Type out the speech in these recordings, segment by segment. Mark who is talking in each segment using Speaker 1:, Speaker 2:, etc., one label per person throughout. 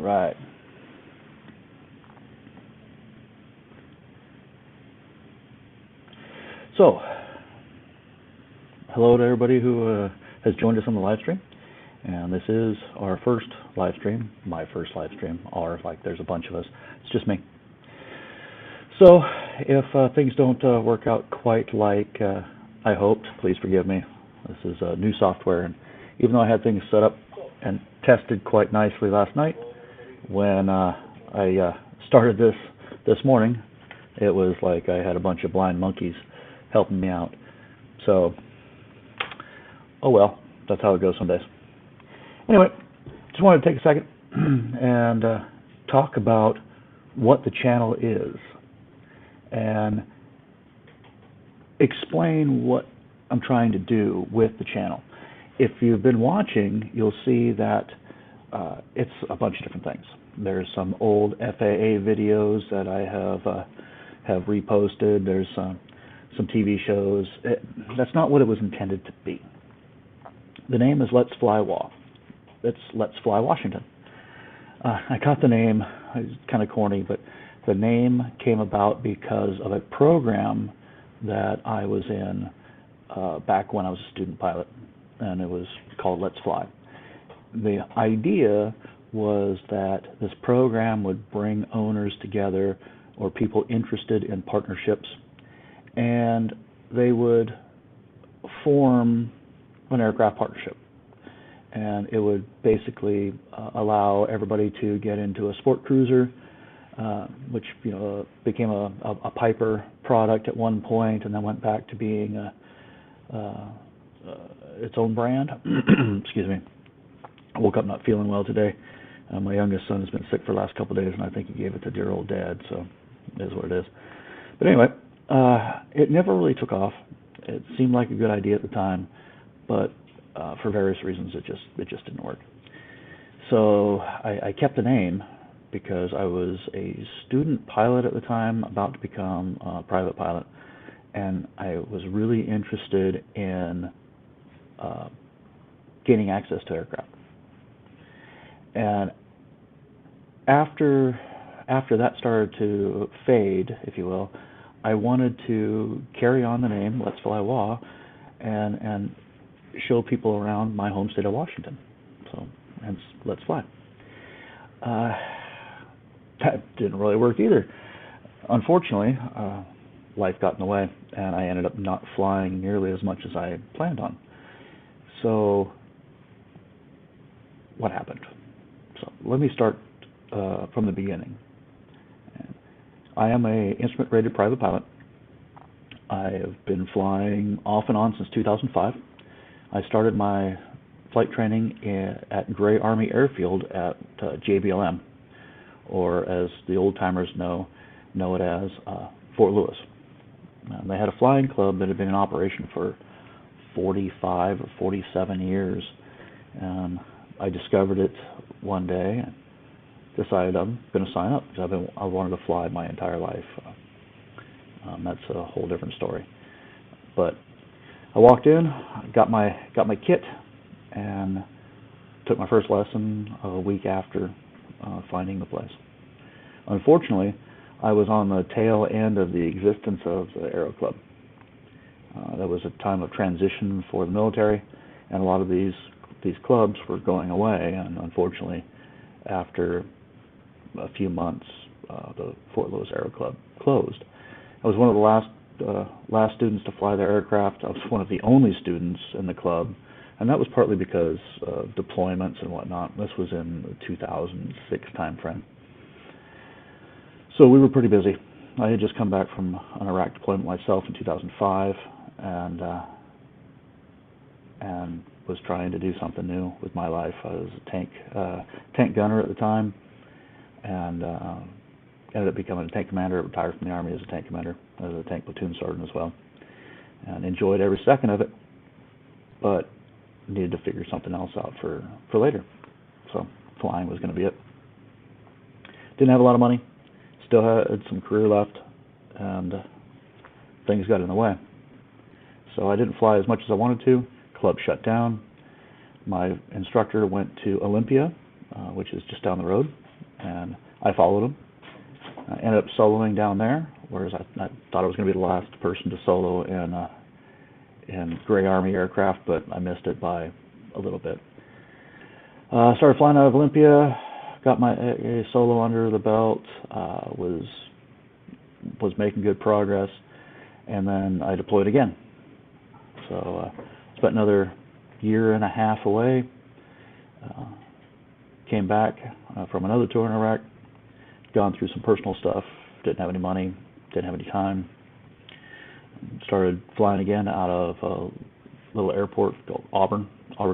Speaker 1: right. So, hello to everybody who has joined us on the live stream. And this is our first live stream, my first live stream, or like there's a bunch of us. It's just me. So, if things don't work out quite like I hoped, please forgive me. This is new software, and even though I had things set up and tested quite nicely last night, when I started this morning, it was like I had a bunch of blind monkeys helping me out. So, oh well, that's how it goes some days. Anyway, just wanted to take a second and talk about what the channel is and explain what I'm trying to do with the channel. If you've been watching, you'll see that it's a bunch of different things. There's some old FAA videos that I have reposted. There's some TV shows. That's not what it was intended to be. The name is LetsFlyWA. It's Let's Fly Washington. I got the name, it's kind of corny, but the name came about because of a program that I was in back when I was a student pilot, and it was called Let's Fly. The idea was that this program would bring owners together or people interested in partnerships, and they would form an aircraft partnership. And it would basically allow everybody to get into a sport cruiser, which became a Piper product at one point, and then went back to being its own brand. Excuse me. I woke up not feeling well today. My youngest son has been sick for the last couple of days, and I think he gave it to dear old dad, so it is what it is. But anyway, it never really took off. It seemed like a good idea at the time, but for various reasons it just didn't work. So I kept the name because I was a student pilot at the time, about to become a private pilot, and I was really interested in gaining access to aircraft. And after that started to fade, if you will, I wanted to carry on the name Let's Fly WA and show people around my home state of Washington. So, hence Let's Fly. That didn't really work either. Unfortunately, life got in the way, and I ended up not flying nearly as much as I had planned on. So, what happened? So, let me start from the beginning. I am an instrument-rated private pilot. I have been flying off and on since 2005. I started my flight training at Gray Army Airfield at JBLM, or as the old-timers know it as Fort Lewis. And they had a flying club that had been in operation for 45 or 47 years. And I discovered it one day and decided I'm going to sign up because I wanted to fly my entire life. That's a whole different story. But I walked in, got my kit, and took my first lesson a week after finding the place. Unfortunately, I was on the tail end of the existence of the Aero Club. That was a time of transition for the military, and a lot of these clubs were going away. And unfortunately, after a few months, the Fort Lewis Aero Club closed. I was one of the last students to fly their aircraft. I was one of the only students in the club, and that was partly because of deployments and whatnot. This was in the 2006 timeframe. So we were pretty busy. I had just come back from an Iraq deployment myself in 2005, and was trying to do something new with my life. I was a tank gunner at the time, and ended up becoming a tank commander. Retired from the Army as a tank commander, as a tank platoon sergeant as well, and enjoyed every second of it, but needed to figure something else out for later. So flying was going to be it. Didn't have a lot of money, still had some career left, and things got in the way. So I didn't fly as much as I wanted to. Club shut down. My instructor went to Olympia, which is just down the road, and I followed him. I ended up soloing down there, whereas I thought I was going to be the last person to solo in Gray Army aircraft, but I missed it by a little bit. Started flying out of Olympia, got my a solo under the belt, was making good progress, and then I deployed again. So spent another year and a half away. Came back from another tour in Iraq, gone through some personal stuff, didn't have any money, didn't have any time. Started flying again out of a little airport called Auburn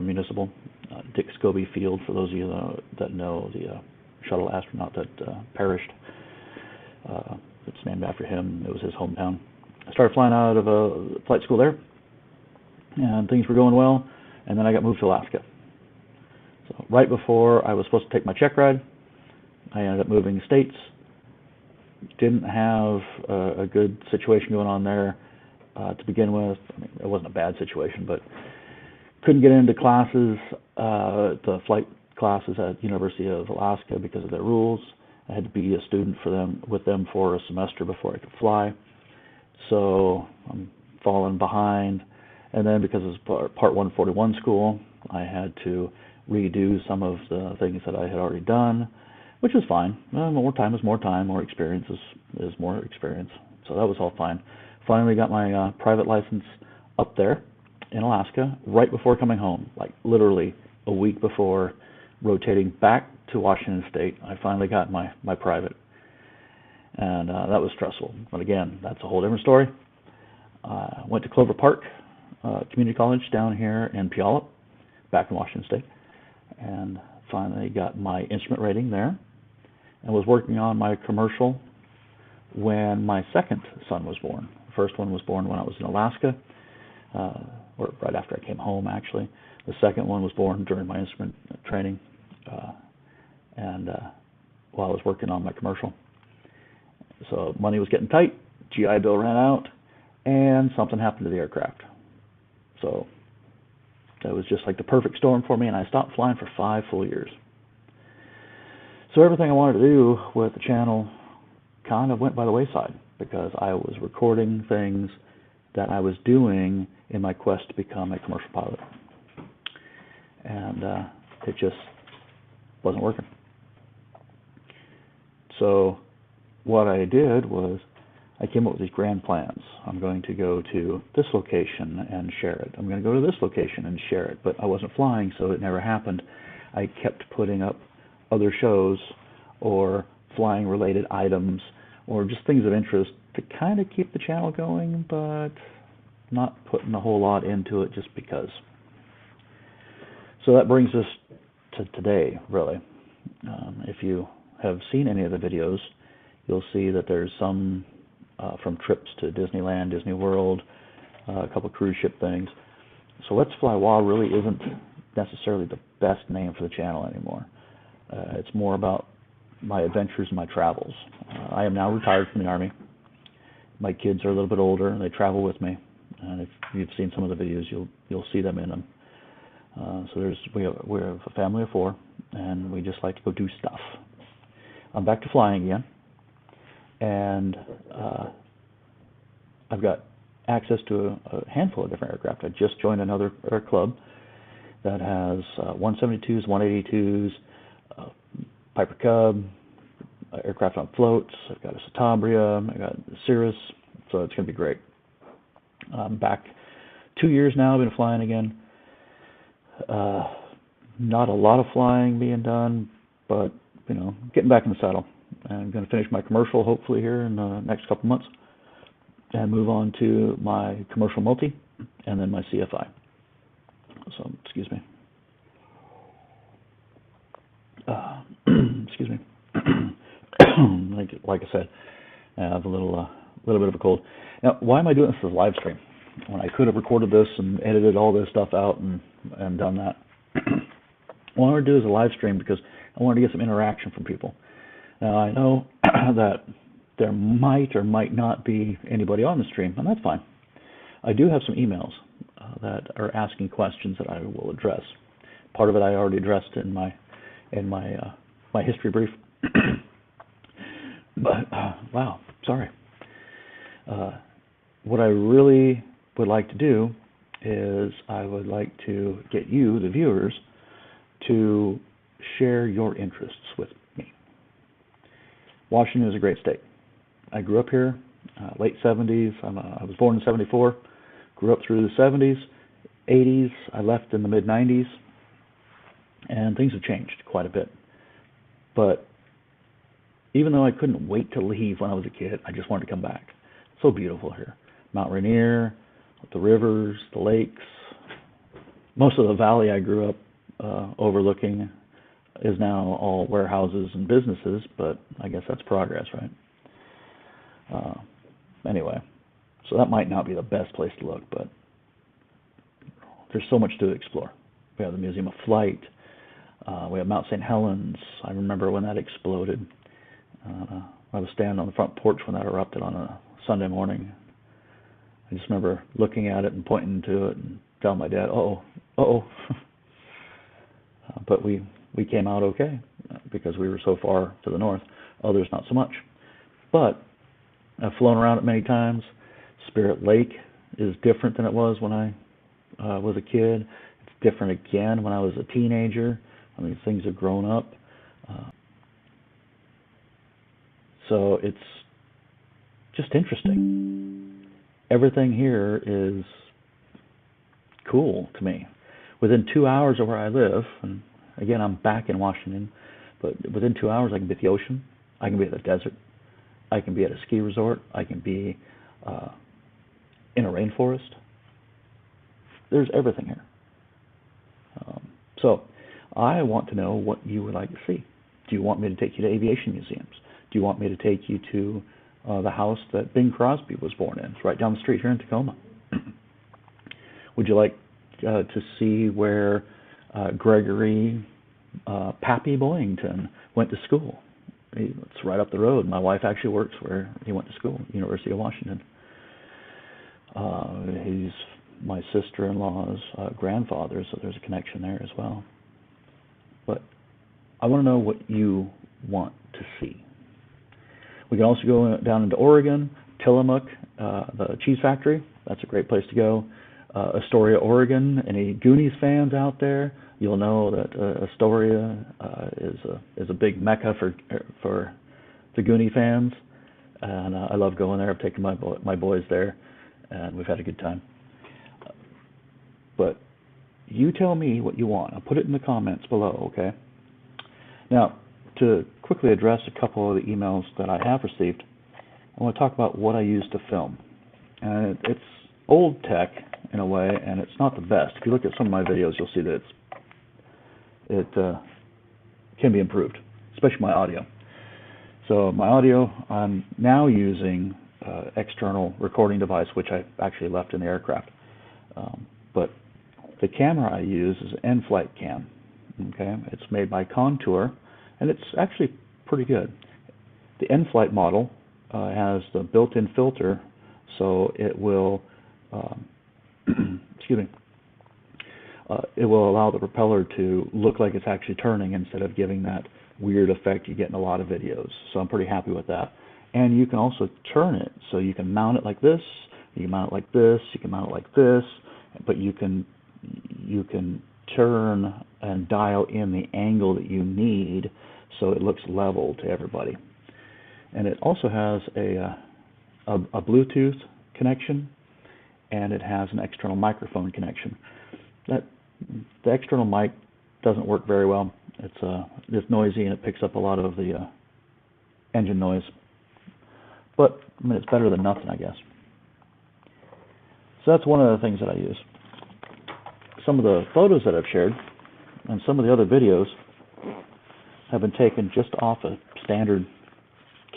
Speaker 1: Municipal, Dick Scobie Field, for those of you that know the shuttle astronaut that perished. It's named after him. It was his hometown. I started flying out of a flight school there, and things were going well, and then I got moved to Alaska. So right before I was supposed to take my check ride, I ended up moving states. Didn't have a good situation going on there to begin with. I mean, it wasn't a bad situation, but couldn't get into classes, the flight classes at University of Alaska because of their rules. I had to be a student with them for a semester before I could fly. So I'm falling behind. And then because it was Part 141 school, I had to redo some of the things that I had already done, which is fine. More time is more time, more experience is more experience. So that was all fine. Finally got my private license up there in Alaska right before coming home, like literally a week before rotating back to Washington State. I finally got my private, and that was stressful. But again, that's a whole different story. Went to Clover Park Community College down here in Puyallup, back in Washington State, and finally got my instrument rating there, and was working on my commercial when my second son was born. The first one was born when I was in Alaska, or right after I came home, actually. The second one was born during my instrument training, and while I was working on my commercial. So money was getting tight, GI Bill ran out, and something happened to the aircraft. So that was just like the perfect storm for me, and I stopped flying for 5 full years. So everything I wanted to do with the channel kind of went by the wayside because I was recording things that I was doing in my quest to become a commercial pilot. And it just wasn't working. So what I did was I came up with these grand plans. I'm going to go to this location and share it. I'm going to go to this location and share it. But I wasn't flying, so it never happened. I kept putting up other shows or flying-related items or just things of interest to kind of keep the channel going, but not putting a whole lot into it just because. So that brings us to today, really. If you have seen any of the videos, you'll see that there's some from trips to Disneyland, Disney World, a couple cruise ship things. So LetsFlyWA really isn't necessarily the best name for the channel anymore. It's more about my adventures and my travels. I am now retired from the Army. My kids are a little bit older, and they travel with me. And if you've seen some of the videos, you'll see them in them. So we have a family of 4, and we just like to go do stuff. I'm back to flying again, and I've got access to a handful of different aircraft. I just joined another club that has 172s, 182s, Piper Cub, aircraft on floats. I've got a Citabria, I've got a Cirrus, so it's going to be great. I'm back 2 years now. I've been flying again. Not a lot of flying being done, but getting back in the saddle. And I'm going to finish my commercial hopefully here in the next couple months, and move on to my commercial multi, and then my CFI. So excuse me. Excuse me. like I said, I have a little bit of a cold. Now, why am I doing this as a live stream when I could have recorded this and edited all this stuff out and done that? What I want to do is a live stream because I wanted to get some interaction from people. Now, I know that there might or might not be anybody on the stream, and that's fine. I do have some emails that are asking questions that I will address. Part of it I already addressed in my history brief, But, wow, sorry. What I really would like to do is I would like to get you, the viewers, to share your interests with me. Washington is a great state. I grew up here, late 70s. I was born in 74, grew up through the 70s, 80s. I left in the mid-90s, and things have changed quite a bit. But even though I couldn't wait to leave when I was a kid, I just wanted to come back. It's so beautiful here. Mount Rainier, the rivers, the lakes. Most of the valley I grew up overlooking is now all warehouses and businesses, but I guess that's progress, right? Anyway, so that might not be the best place to look, but there's so much to explore. We have the Museum of Flight. We have Mount St. Helens. I remember when that exploded. I was standing on the front porch when that erupted on a Sunday morning. I just remember looking at it and pointing to it and telling my dad, uh-oh. But we came out okay because we were so far to the north. Others not so much. But I've flown around it many times. Spirit Lake is different than it was when I was a kid. It's different again when I was a teenager. I mean, things have grown up. So it's just interesting. Everything here is cool to me. Within 2 hours of where I live, and again, I'm back in Washington, but within 2 hours I can be at the ocean, I can be at the desert, I can be at a ski resort, I can be in a rainforest. There's everything here. So I want to know what you would like to see. Do you want me to take you to aviation museums? Do you want me to take you to the house that Bing Crosby was born in? It's right down the street here in Tacoma. Would you like to see where Gregory Pappy Boyington went to school? It's right up the road. My wife actually works where he went to school, University of Washington. He's my sister-in-law's grandfather, so there's a connection there as well. But I want to know what you want to see. We can also go down into Oregon, Tillamook, the cheese factory. That's a great place to go. Astoria, Oregon. Any Goonies fans out there? You'll know that Astoria is a big mecca for the Goonie fans, and I love going there. I've taken my boys there, and we've had a good time. But you tell me what you want. I'll put it in the comments below, okay? Now, to quickly address a couple of the emails that I have received, I want to talk about what I use to film. And it's old tech in a way, and it's not the best. If you look at some of my videos, you'll see that it can be improved, especially my audio. So my audio, I'm now using external recording device, which I actually left in the aircraft. But the camera I use is an N-Flight cam. Okay, it's made by Contour, and it's actually pretty good. The N-Flight model has the built-in filter, so it will excuse me. It will allow the propeller to look like it's actually turning instead of giving that weird effect you get in a lot of videos. So I'm pretty happy with that. And you can also turn it, so you can mount it like this, you can mount it like this, you can mount it like this, but you can turn and dial in the angle that you need so it looks level to everybody. And it also has a Bluetooth connection, and it has an external microphone connection. The external mic doesn't work very well. It's noisy and it picks up a lot of the engine noise. But I mean, it's better than nothing, I guess. So that's one of the things that I use. Some of the photos that I've shared and some of the other videos have been taken just off a standard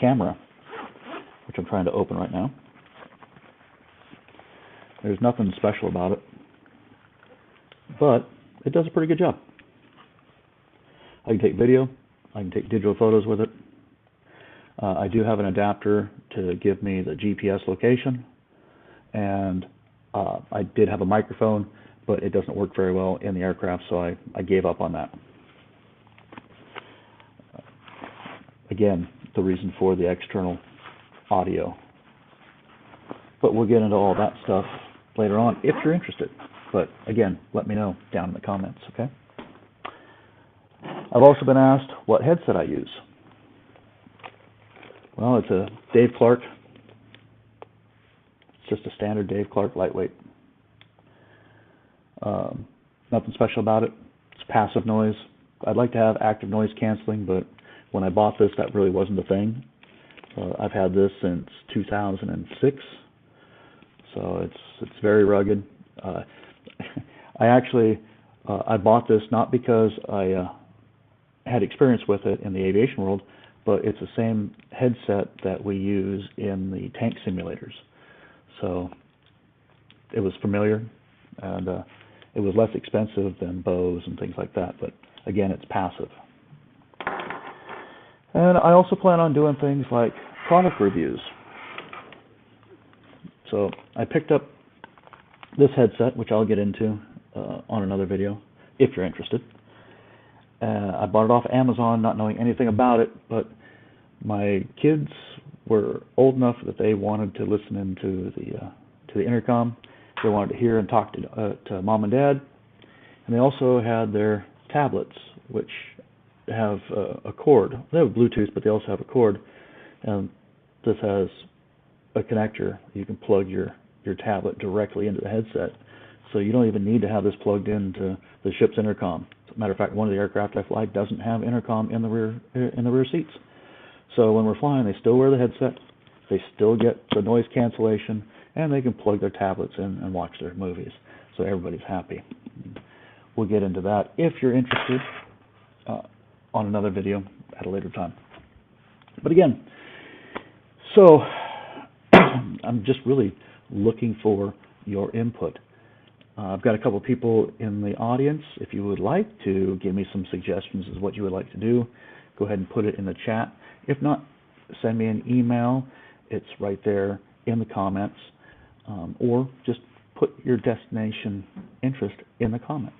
Speaker 1: camera, which I'm trying to open right now. There's nothing special about it, but it does a pretty good job. I can take video, I can take digital photos with it. I do have an adapter to give me the GPS location, and I did have a microphone, but it doesn't work very well in the aircraft, so I gave up on that. again, the reason for the external audio. But we'll get into all that stuff later on if you're interested. But again, let me know down in the comments, okay? I've also been asked what headset I use. Well, it's a Dave Clark. It's just a standard Dave Clark lightweight. Nothing special about it. It's passive noise. I'd like to have active noise canceling, but when I bought this, that really wasn't a thing. I've had this since 2006, so it's very rugged. I bought this not because I had experience with it in the aviation world, but it's the same headset that we use in the tank simulators. So it was familiar, and it was less expensive than Bose and things like that, but again, it's passive. And I also plan on doing things like product reviews. So I picked up this headset, which I'll get into on another video, if you're interested. I bought it off Amazon, not knowing anything about it, but my kids were old enough that they wanted to listen into the intercom. They wanted to hear and talk to mom and dad, and they also had their tablets, which have a cord. They have Bluetooth, but they also have a cord, and this has a connector. You can plug your tablet directly into the headset, so you don't even need to have this plugged into the ship's intercom. As a matter of fact, one of the aircraft I fly doesn't have intercom in the rear seats. So when we're flying, they still wear the headset, they still get the noise cancellation, and they can plug their tablets in and watch their movies. So everybody's happy. We'll get into that if you're interested on another video at a later time. But again, so I'm just really looking for your input. I've got a couple of people in the audience. If you would like to give me some suggestions as what you would like to do, go ahead and put it in the chat. If not, send me an email. It's right there in the comments. Or just put your destination interest in the comments.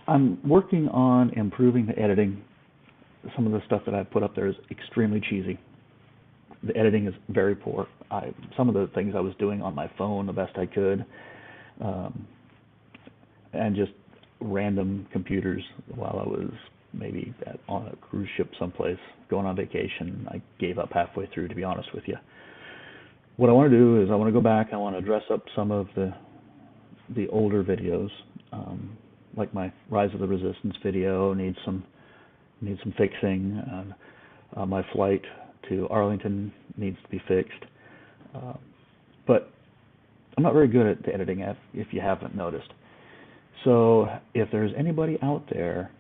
Speaker 1: I'm working on improving the editing. Some of the stuff that I've put up there is extremely cheesy. The editing is very poor. Some of the things I was doing on my phone the best I could, and just random computers while I was maybe on a cruise ship someplace going on vacation. I gave up halfway through, to be honest with you. What I want to do is I want to go back. I want to dress up some of the older videos, like my Rise of the Resistance video needs some fixing. My flight to Arlington needs to be fixed. But I'm not very good at the editing, if you haven't noticed. So if there's anybody out there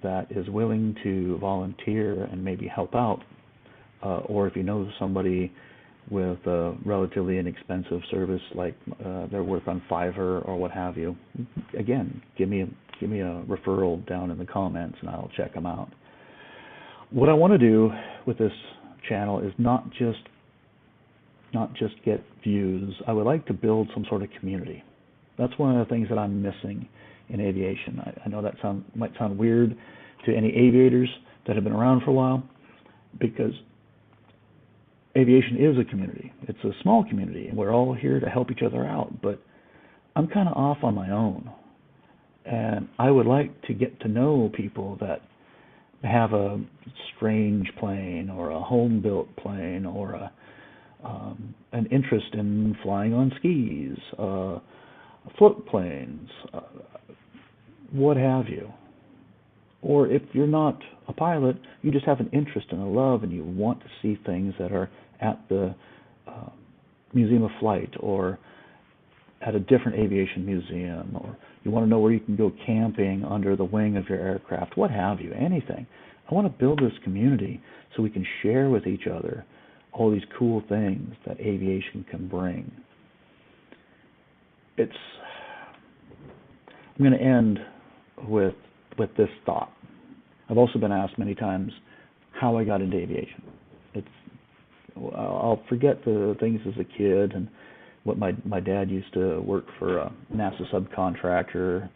Speaker 1: that is willing to volunteer and maybe help out, or if you know somebody with a relatively inexpensive service like their work on Fiverr or what have you, again, give me a referral down in the comments and I'll check them out. What I want to do with this channel is not just get views. I would like to build some sort of community. That's one of the things that I'm missing in aviation. I know that might sound weird to any aviators that have been around for a while, because aviation is a community. It's a small community, and we're all here to help each other out, but I'm kind of off on my own. And I would like to get to know people that have a strange plane or a home-built plane or an interest in flying on skis, float planes, what have you. Or if you're not a pilot, you just have an interest and a love and you want to see things that are at the Museum of Flight or at a different aviation museum, or you want to know where you can go camping under the wing of your aircraft, what have you, anything. I want to build this community so we can share with each other all these cool things that aviation can bring. I'm going to end with this thought. I've also been asked many times how I got into aviation. I'll forget the things as a kid and what my dad used to work for a NASA subcontractor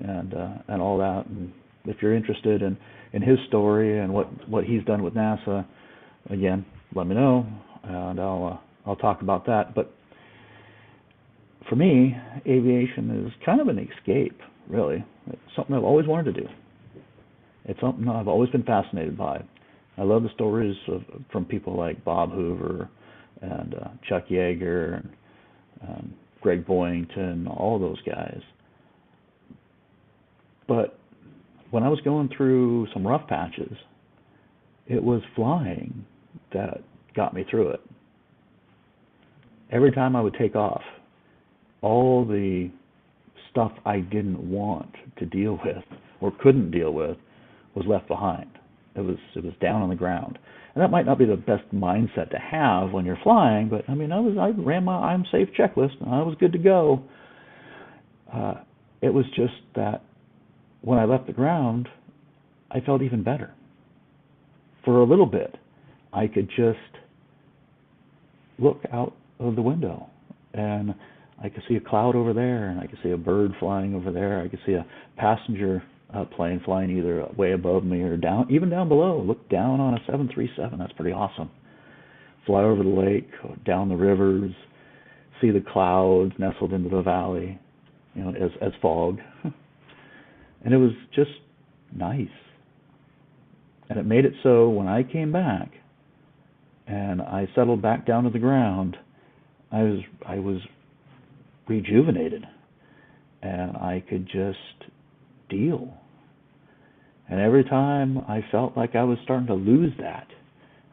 Speaker 1: and all that. And if you're interested in in his story and what he's done with NASA, again, let me know, and I'll talk about that. But for me, aviation is kind of an escape, really. It's something I've always wanted to do. It's something I've always been fascinated by. I love the stories from people like Bob Hoover and Chuck Yeager and Greg Boyington, all those guys. But when I was going through some rough patches, it was flying that got me through it. Every time I would take off, all the stuff I didn't want to deal with or couldn't deal with was left behind. It was down on the ground. And that might not be the best mindset to have when you're flying, but I mean, I ran my I'm safe checklist and I was good to go. It was just that when I left the ground, I felt even better. For a little bit, I could just look out of the window and I could see a cloud over there, and I could see a bird flying over there. I could see a passenger plane flying either way above me or down, even down below. Look down on a 737. That's pretty awesome. Fly over the lake, down the rivers, see the clouds nestled into the valley, as fog. And it was just nice. And it made it so when I came back and I settled back down to the ground, I was rejuvenated, and I could just deal. And every time I felt like I was starting to lose that,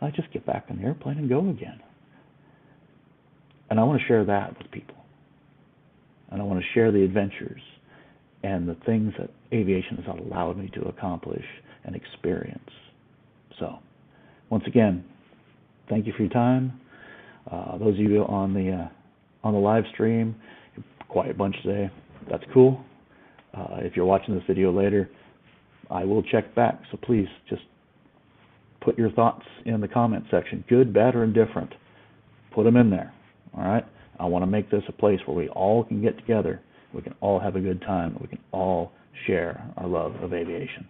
Speaker 1: I just get back on the airplane and go again. And I want to share that with people. And I want to share the adventures and the things that aviation has allowed me to accomplish and experience. So, once again, thank you for your time. Those of you on the live stream, quiet bunch today. That's cool. If you're watching this video later, I will check back. So please just put your thoughts in the comment section, good, bad, or indifferent. Put them in there. All right. I want to make this a place where we all can get together. We can all have a good time. We can all share our love of aviation.